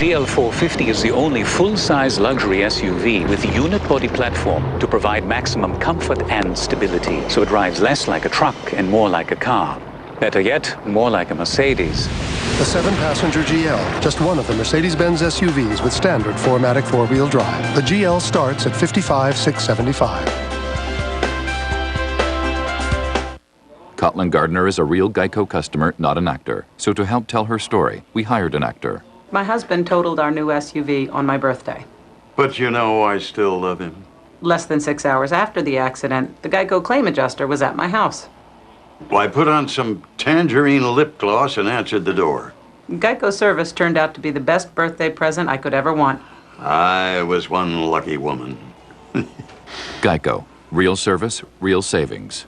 GL450 is the only full-size luxury SUV with unit body platform to provide maximum comfort and stability, so it drives less like a truck and more like a car. Better yet, more like a Mercedes. The 7-passenger GL, just one of the Mercedes-Benz SUVs with standard 4MATIC 4-wheel drive. The GL starts at $55,675. Cotland Gardner is a real Geico customer, not an actor. So to help tell her story, we hired an actor. My husband totaled our new SUV on my birthday. But you know, I still love him. Less than 6 hours after the accident, the Geico claim adjuster was at my house. Well, I put on some tangerine lip gloss and answered the door. Geico service turned out to be the best birthday present I could ever want. I was one lucky woman. Geico. Real service, real savings.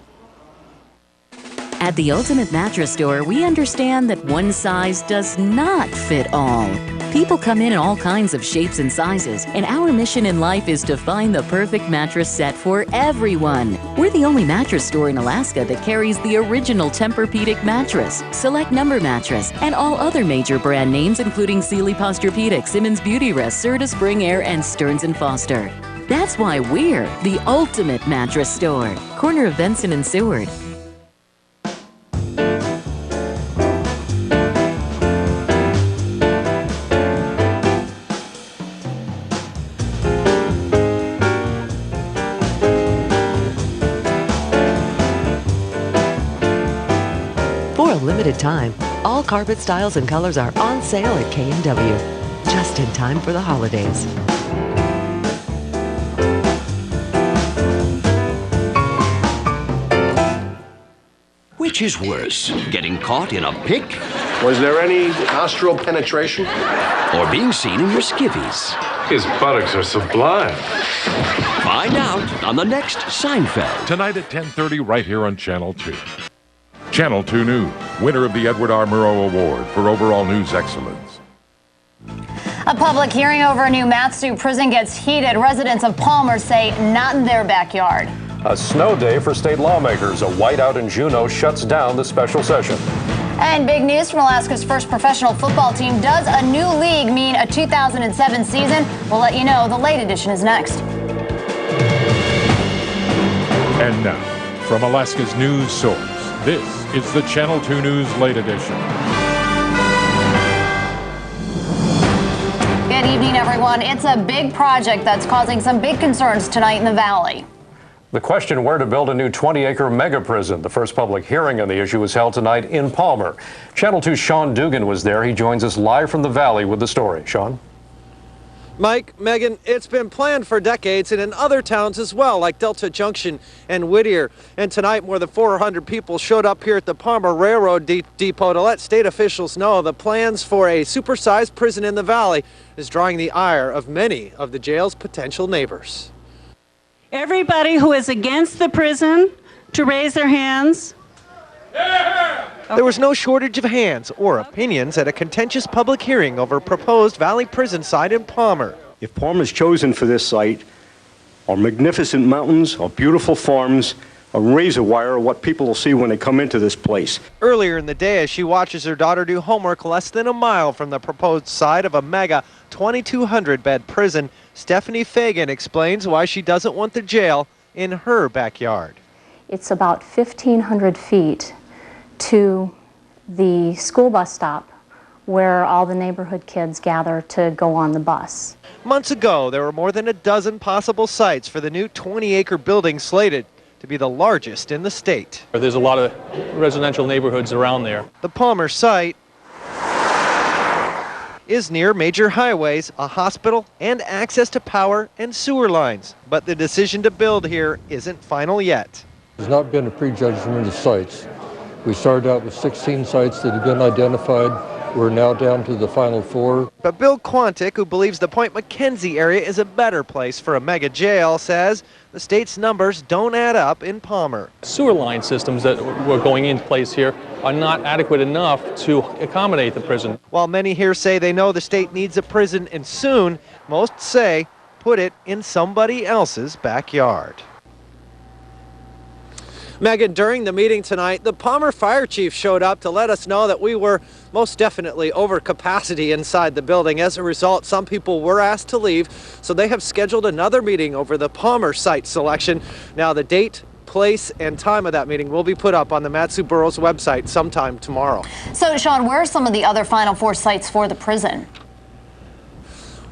At the Ultimate Mattress Store, we understand that one size does not fit all. People come in all kinds of shapes and sizes, and our mission in life is to find the perfect mattress set for everyone. We're the only mattress store in Alaska that carries the original Tempur-Pedic mattress, Select Number mattress, and all other major brand names including Sealy Posturepedic, Simmons Beauty Rest, Serta Spring Air, and Stearns & Foster. That's why we're the Ultimate Mattress Store, corner of Benson and Seward. Limited time. All carpet styles and colors are on sale at K&W. Just in time for the holidays. Which is worse, getting caught in a pic? Was there any nostril penetration? Or being seen in your skivvies? His buttocks are sublime. Find out on the next Seinfeld. Tonight at 10:30 right here on Channel 2. Channel 2 News, winner of the Edward R. Murrow Award for overall news excellence. A public hearing over a new Matsu prison gets heated. Residents of Palmer say not in their backyard. A snow day for state lawmakers. A whiteout in Juneau shuts down the special session. And big news from Alaska's first professional football team. Does a new league mean a 2007 season? We'll let you know. The late edition is next. And now, from Alaska's news source, this is the Channel 2 News Late Edition. Good evening, everyone. It's a big project that's causing some big concerns tonight in the Valley. The question where to build a new 20-acre mega prison. The first public hearing on the issue was held tonight in Palmer. Channel 2's Sean Dugan was there. He joins us live from the Valley with the story. Sean? Mike, Megan, it's been planned for decades and in other towns as well, like Delta Junction and Whittier. And tonight, more than 400 people showed up here at the Palmer Railroad Depot to let state officials know the plans for a supersized prison in the Valley is drawing the ire of many of the jail's potential neighbors. Everybody who is against the prison to raise their hands. There was no shortage of hands or opinions at a contentious public hearing over a proposed Valley prison site in Palmer. If Palmer is chosen for this site, our magnificent mountains, our beautiful farms, a razor wire are what people will see when they come into this place. Earlier in the day, as she watches her daughter do homework less than a mile from the proposed site of a mega 2,200-bed prison, Stephanie Fagan explains why she doesn't want the jail in her backyard. It's about 1,500 feet to the school bus stop where all the neighborhood kids gather to go on the bus. Months ago, there were more than a dozen possible sites for the new 20-acre building slated to be the largest in the state. There's a lot of residential neighborhoods around there. The Palmer site is near major highways, a hospital, and access to power and sewer lines. But the decision to build here isn't final yet. There's not been a prejudgment of sites. We started out with 16 sites that have been identified. We're now down to the final 4. But Bill Quantick, who believes the Point McKenzie area is a better place for a mega jail, says the state's numbers don't add up in Palmer. Sewer line systems that were going into place here are not adequate enough to accommodate the prison. While many here say they know the state needs a prison and soon, most say put it in somebody else's backyard. Megan, during the meeting tonight, the Palmer fire chief showed up to let us know that we were most definitely over capacity inside the building. As a result, some people were asked to leave, so they have scheduled another meeting over the Palmer site selection. Now, the date, place, and time of that meeting will be put up on the Mat-Su Borough's website sometime tomorrow. So, Sean, where are some of the other Final Four sites for the prison?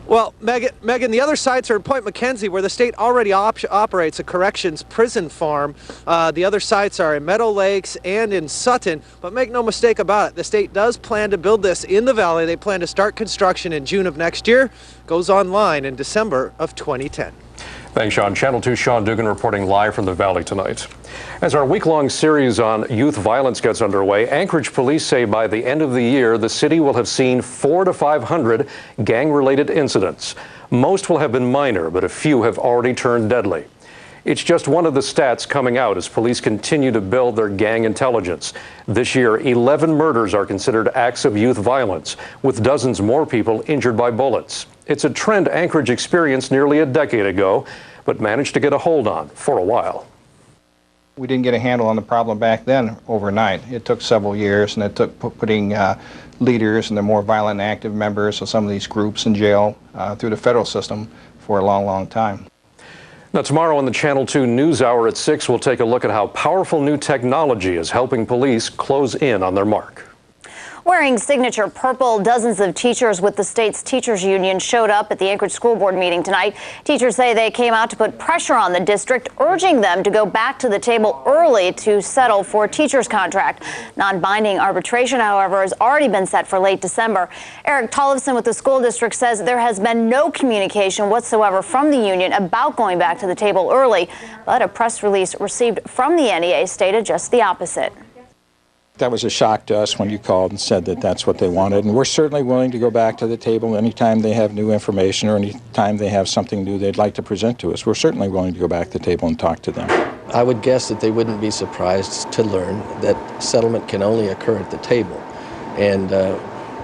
Well, Megan, the other sites are in Point McKenzie, where the state already operates a corrections prison farm. The other sites are in Meadow Lakes and in Sutton. But make no mistake about it, the state does plan to build this in the valley. They plan to start construction in June of next year. Goes online in December of 2010. Thanks, Sean. Channel 2's Sean Dugan reporting live from the Valley tonight. As our week-long series on youth violence gets underway, Anchorage police say by the end of the year, the city will have seen 400 to 500 gang-related incidents. Most will have been minor, but a few have already turned deadly. It's just one of the stats coming out as police continue to build their gang intelligence. This year, 11 murders are considered acts of youth violence, with dozens more people injured by bullets. It's a trend Anchorage experienced nearly a decade ago, but managed to get a hold on for a while. We didn't get a handle on the problem back then overnight. It took several years, and it took putting leaders and the more violent and active members of some of these groups in jail through the federal system for a long, long time. Now, tomorrow on the Channel 2 News Hour at 6, we'll take a look at how powerful new technology is helping police close in on their mark. Wearing signature purple, dozens of teachers with the state's teachers union showed up at the Anchorage School Board meeting tonight. Teachers say they came out to put pressure on the district, urging them to go back to the table early to settle for a teacher's contract. Non-binding arbitration, however, has already been set for late December. Eric Tollefson with the school district says there has been no communication whatsoever from the union about going back to the table early, but a press release received from the NEA stated just the opposite. That was a shock to us when you called and said that that's what they wanted. And we're certainly willing to go back to the table anytime they have new information or anytime they have something new they'd like to present to us. We're certainly willing to go back to the table and talk to them. I would guess that they wouldn't be surprised to learn that settlement can only occur at the table. And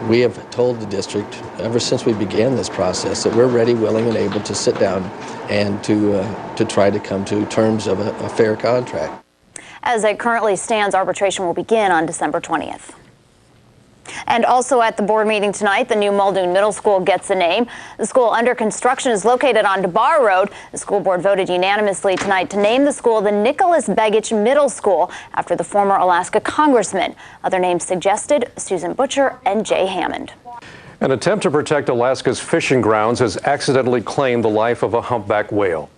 we have told the district ever since we began this process that we're ready, willing, and able to sit down and to try to come to terms of a fair contract. As it currently stands, arbitration will begin on December 20th. And also at the board meeting tonight, the new Muldoon Middle School gets a name. The school under construction is located on DeBar Road. The school board voted unanimously tonight to name the school the Nicholas Begich Middle School after the former Alaska congressman. Other names suggested, Susan Butcher and Jay Hammond. An attempt to protect Alaska's fishing grounds has accidentally claimed the life of a humpback whale.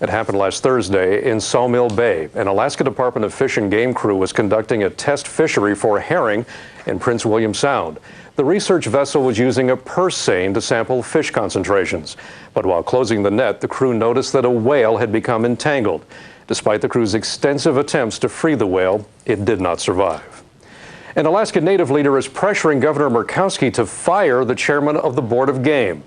It happened last Thursday in Sawmill Bay. An Alaska Department of Fish and Game crew was conducting a test fishery for herring in Prince William Sound. The research vessel was using a purse seine to sample fish concentrations. But while closing the net, the crew noticed that a whale had become entangled. Despite the crew's extensive attempts to free the whale, it did not survive. An Alaska Native leader is pressuring Governor Murkowski to fire the chairman of the Board of Game.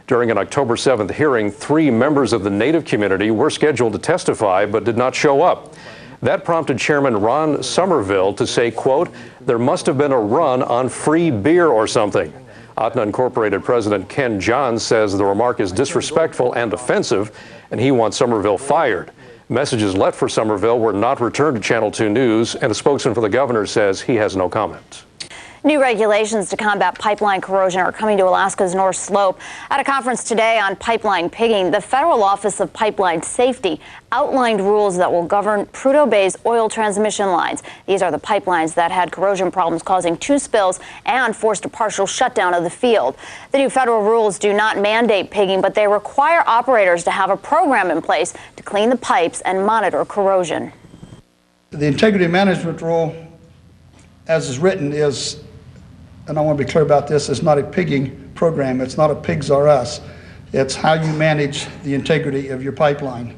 During an October 7th hearing, 3 members of the Native community were scheduled to testify but did not show up. That prompted Chairman Ron Somerville to say, quote, "There must have been a run on free beer or something." Ahtna Incorporated President Ken Johns says the remark is disrespectful and offensive, and he wants Somerville fired. Messages left for Somerville were not returned to Channel 2 News, and a spokesman for the governor says he has no comment. New regulations to combat pipeline corrosion are coming to Alaska's North Slope. At a conference today on pipeline pigging, the Federal Office of Pipeline Safety outlined rules that will govern Prudhoe Bay's oil transmission lines. These are the pipelines that had corrosion problems causing 2 spills and forced a partial shutdown of the field. The new federal rules do not mandate pigging, but they require operators to have a program in place to clean the pipes and monitor corrosion. The integrity management rule, as is written, is, and I want to be clear about this, it's not a pigging program. It's not a pigs are us. It's how you manage the integrity of your pipeline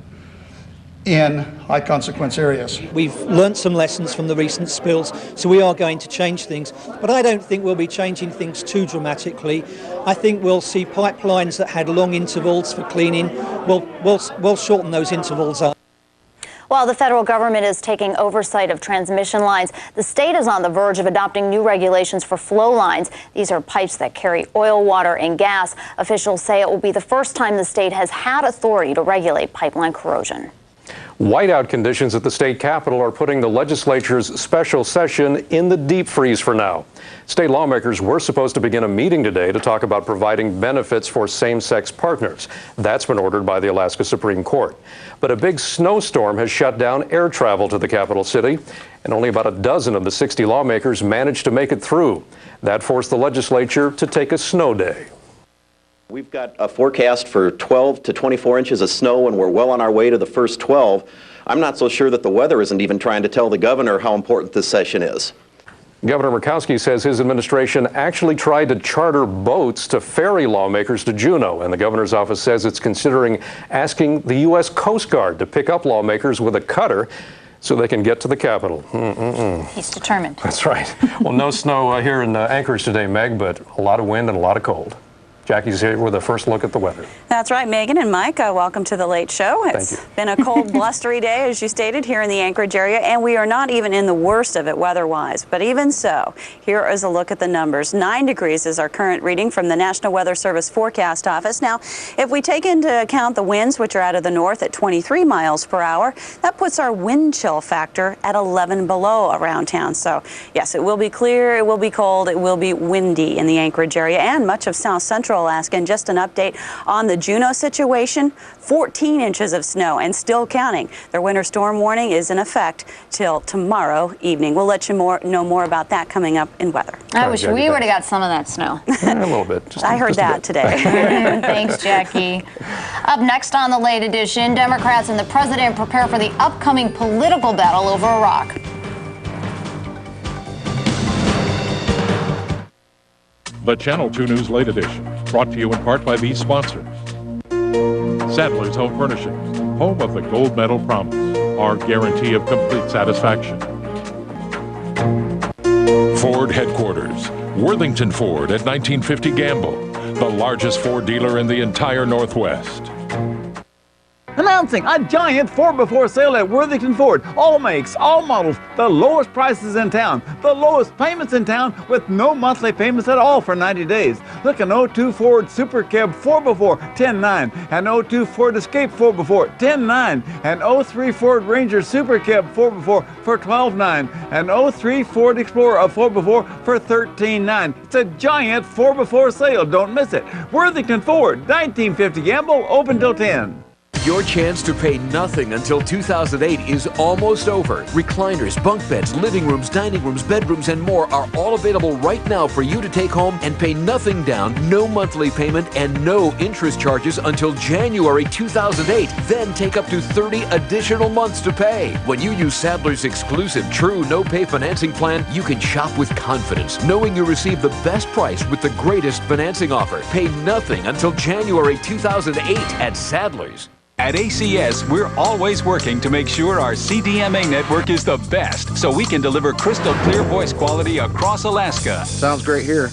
in high consequence areas. We've learnt some lessons from the recent spills, so we are going to change things. But I don't think we'll be changing things too dramatically. I think we'll see pipelines that had long intervals for cleaning. We'll shorten those intervals up. While the federal government is taking oversight of transmission lines, the state is on the verge of adopting new regulations for flow lines. These are pipes that carry oil, water, and gas. Officials say it will be the first time the state has had authority to regulate pipeline corrosion. Whiteout conditions at the state capitol are putting the legislature's special session in the deep freeze for now. State lawmakers were supposed to begin a meeting today to talk about providing benefits for same-sex partners. That's been ordered by the Alaska Supreme Court. But a big snowstorm has shut down air travel to the capital city, and only about a dozen of the 60 lawmakers managed to make it through. That forced the legislature to take a snow day. We've got a forecast for 12 to 24 inches of snow, and we're well on our way to the first 12. I'm not so sure that the weather isn't even trying to tell the governor how important this session is. Governor Murkowski says his administration actually tried to charter boats to ferry lawmakers to Juneau, and the governor's office says it's considering asking the U.S. Coast Guard to pick up lawmakers with a cutter so they can get to the Capitol. He's determined. That's right. Well, no snow here in Anchorage today, Meg, but a lot of wind and a lot of cold. Jackie's here with a first look at the weather. That's right, Megan and Mike, welcome to the Late Show. It's been a cold, blustery day, as you stated, here in the Anchorage area, and we are not even in the worst of it weather-wise. But even so, here is a look at the numbers. 9 degrees is our current reading from the National Weather Service Forecast Office. Now, if we take into account the winds, which are out of the north at 23 miles per hour, that puts our wind chill factor at 11 below around town. So, yes, it will be clear, it will be cold, it will be windy in the Anchorage area and much of south central Alaska. And just an update on the Juneau situation, 14 inches of snow and still counting. Their winter storm warning is in effect till tomorrow evening. We'll let you know more about that coming up in weather. I wish we would have got some of that snow. A little bit. I heard that today. Thanks, Jackie. Up next on the Late Edition, Democrats and the president prepare for the upcoming political battle over Iraq. The Channel 2 News Late Edition, brought to you in part by these sponsors. Sadler's Home Furnishings, home of the Gold Medal Promise, our guarantee of complete satisfaction. Ford Headquarters, Worthington Ford at 1950 Gamble, the largest Ford dealer in the entire Northwest. Announcing a giant 4x4 sale at Worthington Ford. All makes, all models, the lowest prices in town, the lowest payments in town with no monthly payments at all for 90 days. Look, an 02 Ford Super Cab 4x4, $10,900. An 02 Ford Escape 4x4, $10,900. An 03 Ford Ranger Super Cab 4x4 for $12,900. An 03 Ford Explorer of 4x4 for $13,900. It's a giant 4x4 sale. Don't miss it. Worthington Ford, 1950 Gamble, open till 10. Your chance to pay nothing until 2008 is almost over. Recliners, bunk beds, living rooms, dining rooms, bedrooms, and more are all available right now for you to take home and pay nothing down, no monthly payment, and no interest charges until January 2008. Then take up to 30 additional months to pay. When you use Sadler's exclusive True No Pay financing plan, you can shop with confidence, knowing you receive the best price with the greatest financing offer. Pay nothing until January 2008 at Sadler's. At ACS, we're always working to make sure our CDMA network is the best, so we can deliver crystal clear voice quality across Alaska. Sounds great here.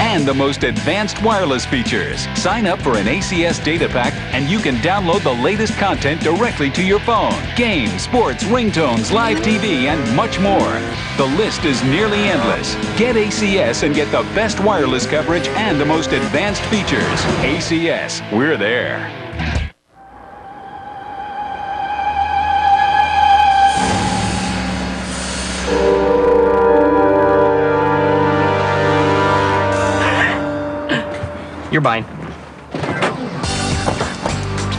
And the most advanced wireless features. Sign up for an ACS data pack and you can download the latest content directly to your phone. Games, sports, ringtones, live TV, and much more. The list is nearly endless. Get ACS and get the best wireless coverage and the most advanced features. ACS, we're there. You're buying.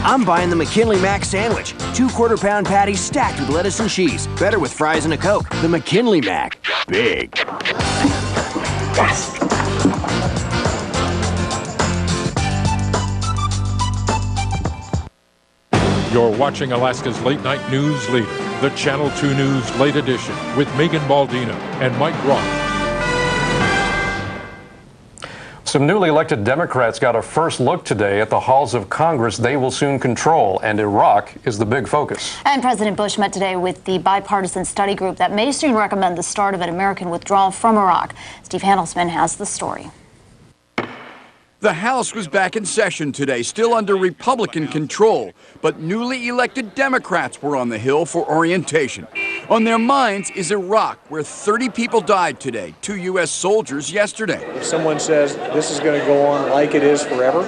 I'm buying the McKinley Mac sandwich. 2 quarter-pound patties stacked with lettuce and cheese. Better with fries and a Coke. The McKinley Mac. Big. Yes. You're watching Alaska's late night news leader, the Channel 2 News Late Edition, with Megan Baldino and Mike Roth. Some newly elected Democrats got a first look today at the halls of Congress they will soon control, and Iraq is the big focus. And President Bush met today with the bipartisan study group that may soon recommend the start of an American withdrawal from Iraq. Steve Handelsman has the story. The House was back in session today, still under Republican control, but newly elected Democrats were on the Hill for orientation. On their minds is Iraq, where 30 people died today, 2 U.S. soldiers yesterday. If someone says this is going to go on like it is forever,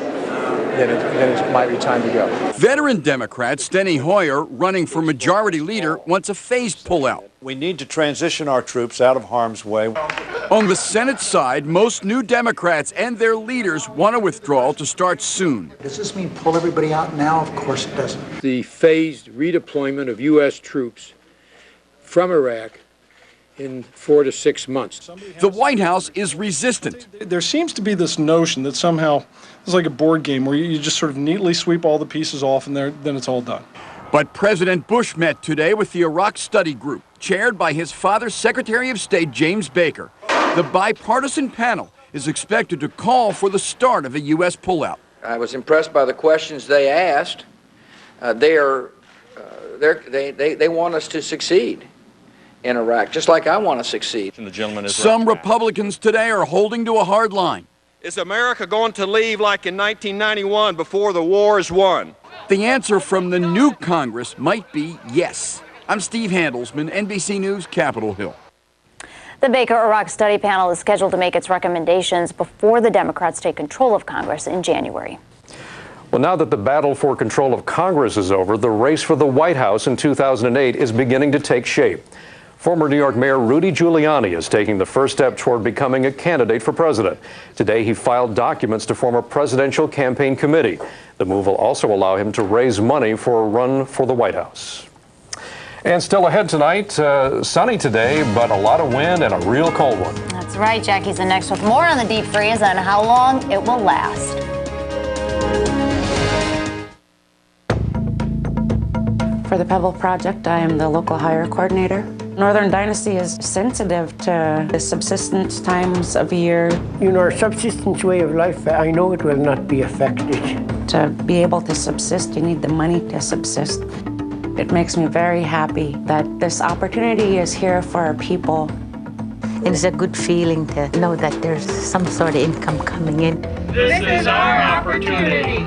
then it might be time to go. Veteran Democrat Steny Hoyer, running for majority leader, wants a phased pullout. We need to transition our troops out of harm's way. On the Senate side, most New Democrats and their leaders want a withdrawal to start soon. Does this mean pull everybody out now? Of course it doesn't. The phased redeployment of U.S. troops from Iraq in 4 to 6 months. The White House is resistant. There seems to be this notion that somehow it's like a board game where you just sort of neatly sweep all the pieces off and then it's all done. But President Bush met today with the Iraq Study Group, chaired by his father's Secretary of State, James Baker. The bipartisan panel is expected to call for the start of a U.S. pullout. I was impressed by the questions they asked. They want us to succeed in Iraq, just like I want to succeed. And the gentleman is Some Republicans today are holding to a hard line. Is America going to leave like in 1991 before the war is won? The answer from the new Congress might be yes. I'm Steve Handelsman, NBC News, Capitol Hill. The Baker Iraq Study Panel is scheduled to make its recommendations before the Democrats take control of Congress in January. Well, now that the battle for control of Congress is over, the race for the White House in 2008 is beginning to take shape. Former New York Mayor Rudy Giuliani is taking the first step toward becoming a candidate for president. Today, he filed documents to form a presidential campaign committee. The move will also allow him to raise money for a run for the White House. And still ahead tonight, sunny today, but a lot of wind and a real cold one. That's right. Jackie's in next with more on the deep freeze and how long it will last. For the Pebble Project, I am the local hire coordinator. Northern Dynasty is sensitive to the subsistence times of year. You know, our subsistence way of life, I know it will not be affected. To be able to subsist, you need the money to subsist. It makes me very happy that this opportunity is here for our people. It's a good feeling to know that there's some sort of income coming in. This is our opportunity.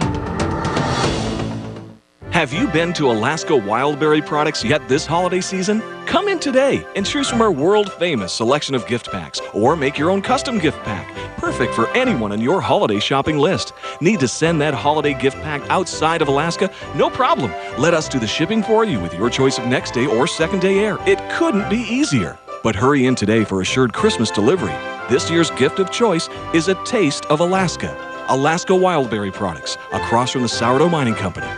Have you been to Alaska Wildberry Products yet this holiday season? Come in today and choose from our world-famous selection of gift packs, or make your own custom gift pack, perfect for anyone on your holiday shopping list. Need to send that holiday gift pack outside of Alaska? No problem. Let us do the shipping for you with your choice of next day or second day air. It couldn't be easier. But hurry in today for assured Christmas delivery. This year's gift of choice is a taste of Alaska. Alaska Wildberry Products, across from the Sourdough Mining Company.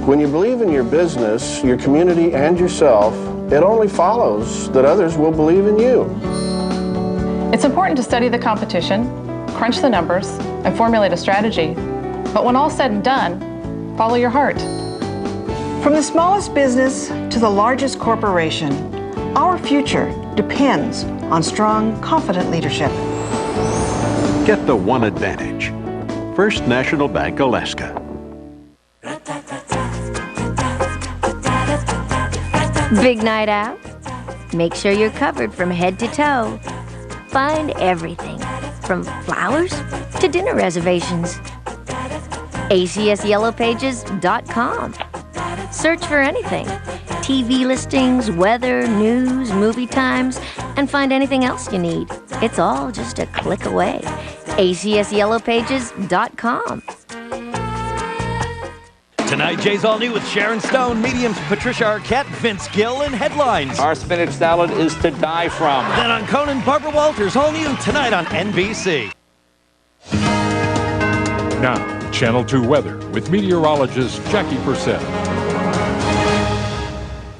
When you believe in your business, your community, and yourself, it only follows that others will believe in you. It's important to study the competition, crunch the numbers, and formulate a strategy. But when all's said and done, follow your heart. From the smallest business to the largest corporation, our future depends on strong, confident leadership. Get the one advantage. First National Bank, Alaska. Big night out? Make sure you're covered from head to toe. Find everything from flowers to dinner reservations. ACSYellowpages.com. Search for anything. TV listings, weather, news, movie times, and find anything else you need. It's all just a click away. ACSYellowpages.com. Tonight, Jay's All New with Sharon Stone, mediums Patricia Arquette, Vince Gill, and headlines. Our spinach salad is to die from. Then on Conan, Barbara Walters, All New tonight on NBC. Now, Channel 2 weather with meteorologist Jackie Purcell.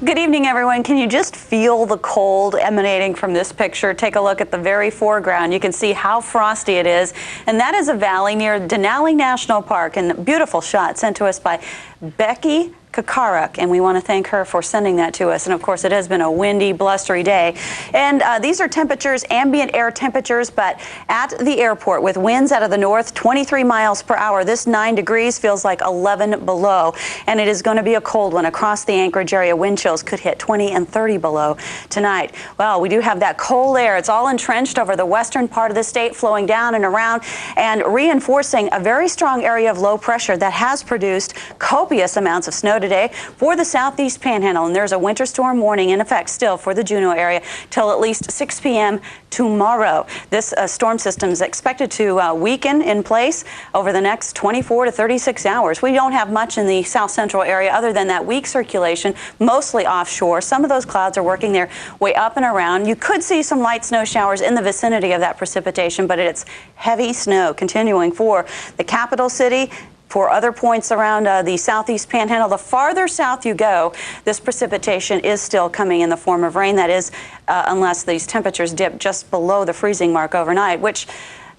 Good evening, everyone. Can you just feel the cold emanating from this picture? Take a look at the very foreground. You can see how frosty it is. And that is a valley near Denali National Park. And a beautiful shot sent to us by Becky Kakaruk, and we want to thank her for sending that to us. And of course, it has been a windy, blustery day. And these are temperatures, ambient air temperatures, but at the airport with winds out of the north, 23 miles per hour. This 9 degrees feels like 11 below. And it is going to be a cold one across the Anchorage area. Wind chills could hit 20 and 30 below tonight. Well, we do have that cold air. It's all entrenched over the western part of the state, flowing down and around and reinforcing a very strong area of low pressure that has produced copious amounts of snow show today for the southeast panhandle, and there's a winter storm warning in effect still for the Juneau area till at least 6 p.m. tomorrow. This storm system is expected to weaken in place over the next 24 to 36 hours. We don't have much in the south central area other than that weak circulation, mostly offshore. Some of those clouds are working their way up and around. You could see some light snow showers in the vicinity of that precipitation, but it's heavy snow continuing for the capital city. For other points around the southeast panhandle, the farther south you go, this precipitation is still coming in the form of rain. That is, unless these temperatures dip just below the freezing mark overnight, which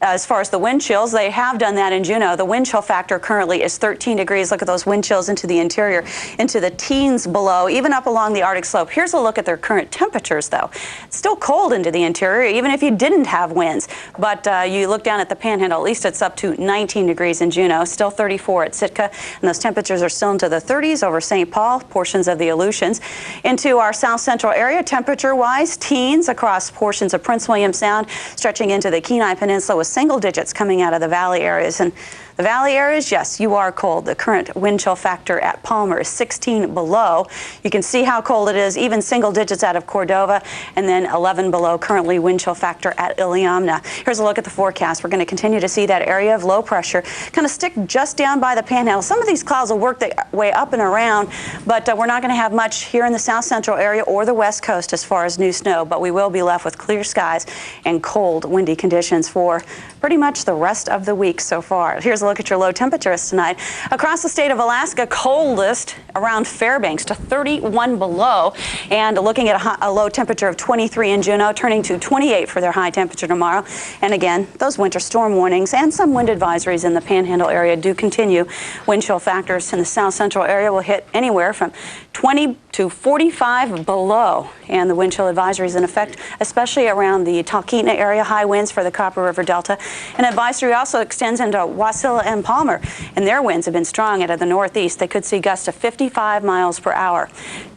as far as the wind chills, they have done that in Juneau. The wind chill factor currently is 13 degrees. Look at those wind chills into the interior, into the teens below, even up along the Arctic slope. Here's a look at their current temperatures, though. It's still cold into the interior, even if you didn't have winds. But you look down at the panhandle, at least it's up to 19 degrees in Juneau, still 34 at Sitka. And those temperatures are still into the 30s over St. Paul, portions of the Aleutians. Into our south central area, temperature-wise, teens across portions of Prince William Sound, stretching into the Kenai Peninsula with single digits coming out of the valley areas. And the valley areas, yes, you are cold. The current wind chill factor at Palmer is 16 below. You can see how cold it is, even single digits out of Cordova, and then 11 below currently wind chill factor at Iliamna. Here's a look at the forecast. We're going to continue to see that area of low pressure kind of stick just down by the panhandle. Some of these clouds will work their way up and around, but we're not going to have much here in the south central area or the west coast as far as new snow, but we will be left with clear skies and cold, windy conditions for pretty much the rest of the week so far. Here's a look at your low temperatures tonight. Across the state of Alaska, coldest around Fairbanks to 31 below, and looking at a low temperature of 23 in Juneau, turning to 28 for their high temperature tomorrow. And again, those winter storm warnings and some wind advisories in the panhandle area do continue. Wind chill factors in the south central area will hit anywhere from 20 to 45 below, and the wind chill advisories in effect, especially around the Talkeetna area, high winds for the Copper River Delta. An advisory also extends into Wasilla and Palmer, and their winds have been strong out of the northeast. They could see gusts of 55 miles per hour.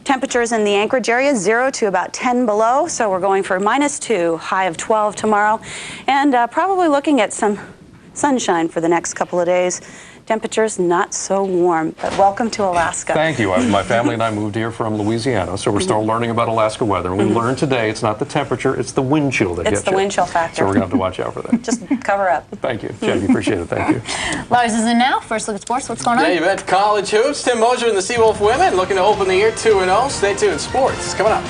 Temperatures in the Anchorage area, 0 to about 10 below, so we're going for -2, high of 12 tomorrow, and probably looking at some sunshine for the next couple of days. Temperatures not so warm, but welcome to Alaska. Thank you. My family and I moved here from Louisiana, so we're still learning about Alaska weather. And we learned today it's not the temperature, it's the wind chill that gets you. It's the wind chill factor. So we're going to have to watch out for that. Just cover up. Thank you, Jackie. Appreciate it. Thank you. Lars is in now. First look at sports. What's going on? Yeah, you bet. College hoops. Tim Mosier and the Seawolf women looking to open the year 2-0. Stay tuned. Sports coming up.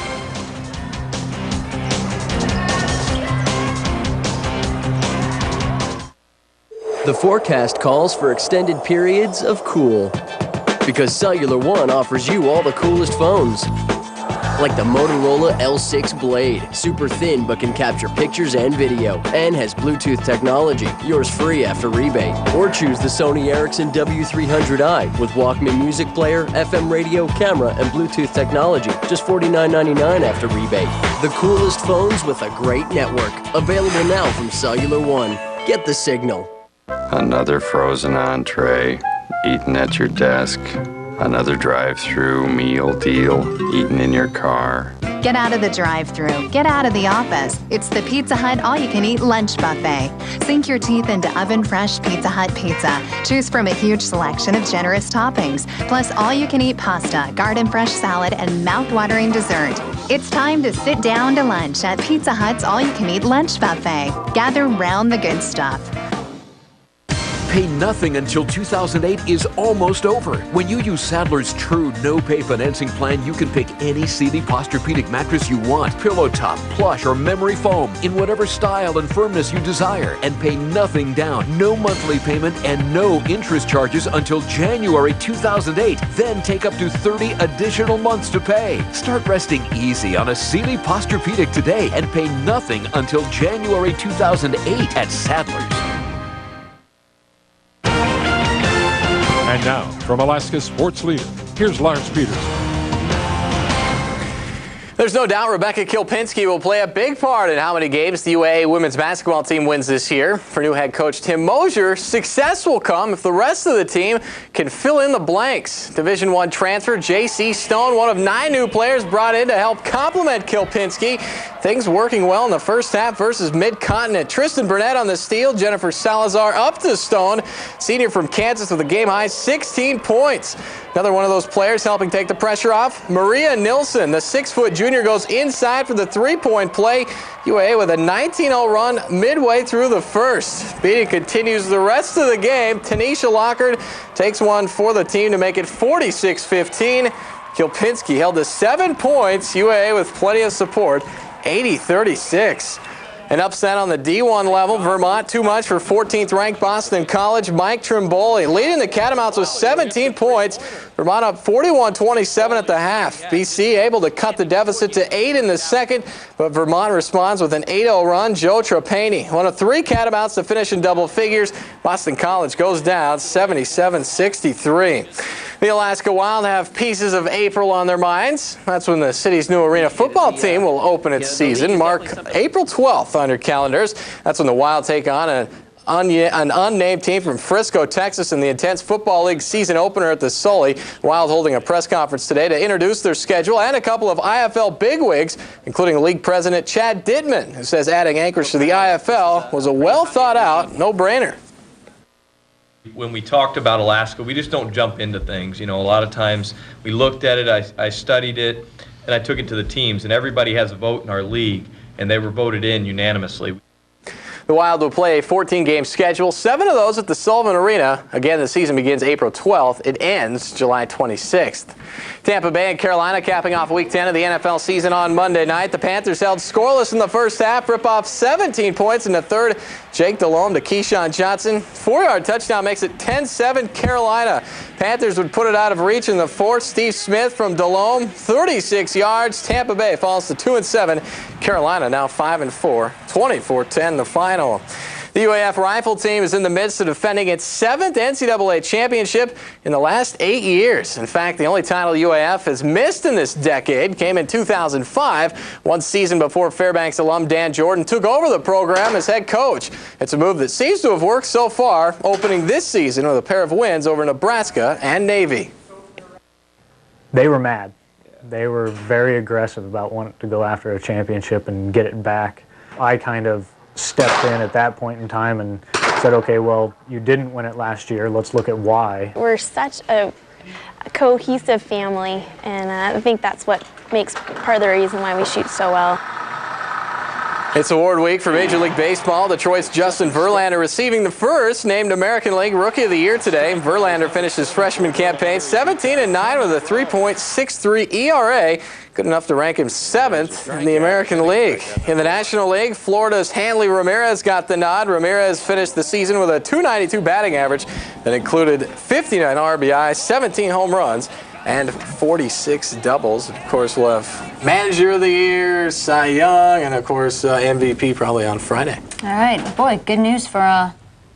The forecast calls for extended periods of cool. Because Cellular One offers you all the coolest phones. Like the Motorola L6 Blade. Super thin but can capture pictures and video. And has Bluetooth technology. Yours free after rebate. Or choose the Sony Ericsson W300i with Walkman music player, FM radio, camera, and Bluetooth technology. Just $49.99 after rebate. The coolest phones with a great network. Available now from Cellular One. Get the signal. Another frozen entree, eaten at your desk. Another drive-through meal deal, eaten in your car. Get out of the drive-through. Get out of the office. It's the Pizza Hut all-you-can-eat lunch buffet. Sink your teeth into oven-fresh Pizza Hut pizza. Choose from a huge selection of generous toppings, plus all-you-can-eat pasta, garden-fresh salad, and mouth-watering dessert. It's time to sit down to lunch at Pizza Hut's all-you-can-eat lunch buffet. Gather round the good stuff. Pay nothing until 2008 is almost over. When you use Sadler's true no-pay financing plan, you can pick any Sealy Posturepedic mattress you want, pillow top, plush, or memory foam, in whatever style and firmness you desire, and pay nothing down, no monthly payment, and no interest charges until January 2008. Then take up to 30 additional months to pay. Start resting easy on a Sealy Posturepedic today and pay nothing until January 2008 at Sadler's. And now, from Alaska's sports leader, here's Lars Peterson. There's no doubt Rebecca Kilpinski will play a big part in how many games the UAA women's basketball team wins this year. For new head coach Tim Mosier, success will come if the rest of the team can fill in the blanks. Division I transfer J.C. Stone, one of 9 new players brought in to help complement Kilpinski. Things working well in the first half versus Mid-Continent. Tristan Burnett on the steal. Jennifer Salazar up to Stone. Senior from Kansas with a game-high 16 points. Another one of those players helping take the pressure off. Maria Nilsson, the 6-foot junior, goes inside for the three-point play. UAA with a 19-0 run midway through the first. Beating continues the rest of the game. Tanisha Lockard takes one for the team to make it 46-15. Kilpinski held to 7 points. UAA with plenty of support, 80-36. An upset on the D1 level. Vermont too much for 14th-ranked Boston College. Mike Trimboli leading the Catamounts with 17 points. Vermont up 41-27 at the half. BC able to cut the deficit to 8 in the second, but Vermont responds with an 8-0 run. Joe Trapani, one of 3 Catamounts to finish in double figures. Boston College goes down 77-63. The Alaska Wild have pieces of April on their minds. That's when the city's new arena football team will open its season. Mark April 12th on your calendars. That's when the Wild take on an unnamed team from Frisco, Texas in the Intense Football League season opener at the Sully. Wild holding a press conference today to introduce their schedule and a couple of IFL bigwigs, including league president Chad Dittman, who says adding Anchorage to the IFL was a well-thought-out no-brainer. When we talked about Alaska, we just don't jump into things. You know, a lot of times we looked at it, I studied it, and I took it to the teams, and everybody has a vote in our league, and they were voted in unanimously. The Wild will play a 14-game schedule, 7 of those at the Sullivan Arena. Again, the season begins April 12th. It ends July 26th. Tampa Bay and Carolina capping off Week 10 of the NFL season on Monday night. The Panthers held scoreless in the first half, rip off 17 points in the third. Jake Delhomme to Keyshawn Johnson. 4-yard touchdown makes it 10-7 Carolina. Panthers would put it out of reach in the fourth. Steve Smith from Delhomme, 36 yards. Tampa Bay falls to 2-7. Carolina now 5-4, 24-10 the final. The UAF rifle team is in the midst of defending its 7th NCAA championship in the last 8 years. In fact, the only title UAF has missed in this decade came in 2005, one season before Fairbanks alum Dan Jordan took over the program as head coach. It's a move that seems to have worked so far, opening this season with a pair of wins over Nebraska and Navy. They were mad. They were very aggressive about wanting to go after a championship and get it back. I kind of stepped in at that point in time and said, okay, well, you didn't win it last year. Let's look at why. We're such a cohesive family, and I think that's what makes part of the reason why we shoot so well. It's award week for Major League Baseball. Detroit's Justin Verlander receiving the first named American League Rookie of the Year today. Verlander finished his freshman campaign 17-9 with a 3.63 ERA. Good enough to rank him 7th in the American League. In the National League, Florida's Hanley Ramirez got the nod. Ramirez finished the season with a .292 batting average that included 59 RBIs, 17 home runs, and 46 doubles. Of course, we'll have Manager of the Year, Cy Young, and of course MVP probably on Friday. All right, boy, good news for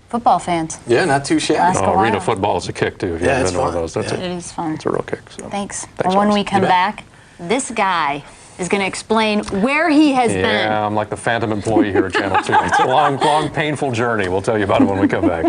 football fans. Yeah, not too shabby. Arena football is a kick too. If you haven't been to one of those, It is fun. It's a real kick. So. Thanks. Well, when we come back, this guy is going to explain where he has been. Yeah, I'm like the phantom employee here at Channel 2. It's a long, painful journey. We'll tell you about it when we come back.